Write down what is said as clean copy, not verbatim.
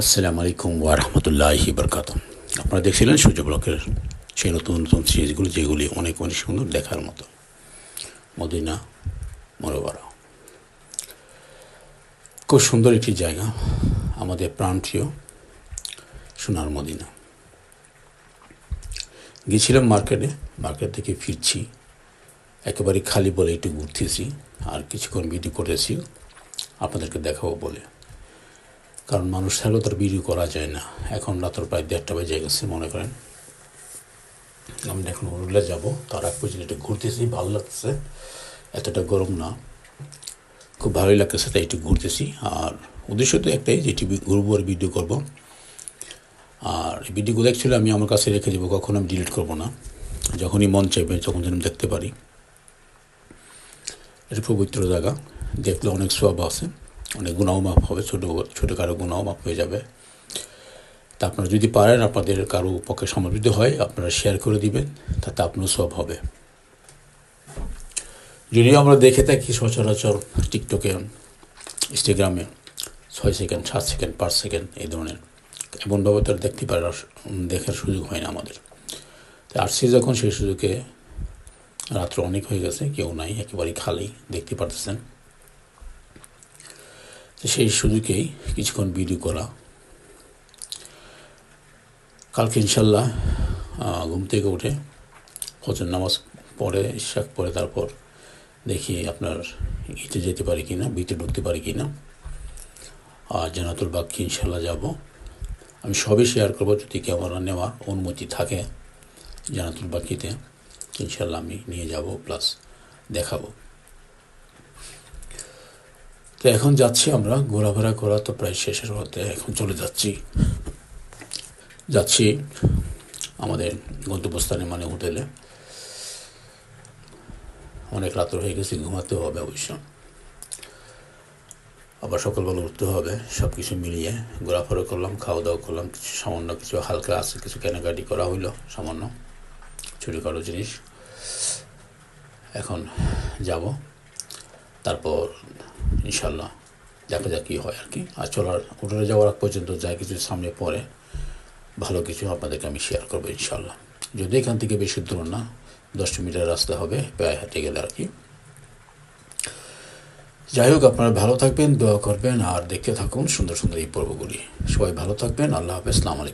আসসালামু আলাইকুম ওয়া রাহমাতুল্লাহি বারাকাতুহু। আপনারা দেখছিলেন সূর্য ব্লকের সেই নতুন নতুন সিরিজগুলো, যেগুলি অনেক অনেক সুন্দর দেখার মতো। মদিনা মুনাওয়ারা খুব সুন্দর একটি জায়গা, আমাদের প্রাণপ্রিয় সোনার মদিনা। গিয়েছিলাম মার্কেট থেকে ফিরছি, একেবারে খালি বলে একটু ঘুরতেছি আর কিছুক্ষণ ভিডিও করেছি আপনাদেরকে দেখাবো বলে, কারণ মানুষ থাকলেও তার ভিডিও করা যায় না। এখন রাত্র প্রায় 1:30 বেজে গেছে মনে করেন। আমরা এখন হোটেলে যাবো, তার আগ পর্যন্ত একটু ঘুরতেছি, ভালো লাগতেছে, এতটা গরম না, খুব ভালোই লাগতেছে, তাই একটু ঘুরতেছি। আর উদ্দেশ্য তো একটাই যে ঘুরবো আর ভিডিও করবো। আর এই ভিডিওগুলো অ্যাকচুয়ালি আমি আমার কাছে রেখে দেবো, কখনো আমি ডিলিট করবো না। যখনই মন চাইবে তখন যেন দেখতে পারি। এটা পবিত্র জায়গা, দেখলে অনেক সওয়াব আছে, অনেক গুনাহ মাফ হবে, ছোটোখাটো গুনাহ মাফ হয়ে যাবে। তা আপনারা যদি পারেন, আপনাদের কারো পক্ষে সম্ভব যদি হয়, আপনারা শেয়ার করে দিবেন, তাতে আপনারও সওয়াব হবে। যদিও আমরা দেখে থাকি সচরাচর টিকটকে, ইনস্টাগ্রামে 6 সেকেন্ড 7 সেকেন্ড 5 সেকেন্ড এই ধরনের, এমনভাবে তো আর দেখতে পারার দেখার সুযোগ হয় না আমাদের। তো আসছি যখন, সেই সুযোগে রাত্র অনেক হয়ে গেছে, কেউ নাই, একেবারেই খালি, দেখতে পারতেছেন। তো সেই সুযোগেই কিছুক্ষণ ভিডিও করা। কালকে ইনশাল্লাহ ঘুম থেকে উঠে ফজর নামাজ পড়ে, ইশরাক পড়ে, তারপর দেখি আপনার ইতে যেতে পারি কি না, ভিতরে ঢুকতে পারি কি না। আর জান্নাতুল বাকি ইনশাল্লাহ যাব। আমি সবই শেয়ার করবো, যদি ক্যামেরা নেওয়ার অনুমতি থাকে জান্নাতুল বাকিতে, ইনশাল্লাহ আমি নিয়ে যাব, প্লাস দেখাবো। তো এখন যাচ্ছি আমরা, ঘোরাফেরা করা তো প্রায় শেষের পথে, এখন চলে যাচ্ছি আমাদের গন্তব্যস্থানে, মানে হোটেলে। অনেক রাত্র হয়ে গেছে, ঘুমাতে হবে অবশ্য, আবার সকালবেলা উঠতে হবে। সব কিছু মিলিয়ে ঘোরাফেরা করলাম, খাওয়া দাওয়া করলাম, কিছু সামান্য কিছু হালকা আছে, কিছু কেনাকাটি করা হইলো, সামান্য ছোটোখাটো জিনিস। এখন যাব, তারপর ইনশাল্লাহ দেখা যাক কী হয় আর কি। আর হোটেলে যাওয়ার আগ পর্যন্ত যা কিছু সামনে পড়ে ভালো কিছু আপনাদেরকে আমি শেয়ার করবো ইনশাল্লাহ। যদি এখান থেকে বেশি দূর না, 10 মিটার রাস্তা হবে প্রায় হেঁটে গেলে আর কি। যাই হোক, আপনারা ভালো থাকবেন, দোয়া করবেন, আর দেখতে থাকুন সুন্দর সুন্দর এই পর্বগুলি। সবাই ভালো থাকবেন, আল্লাহ হাফেজ, আসসালামু আলাইকুম।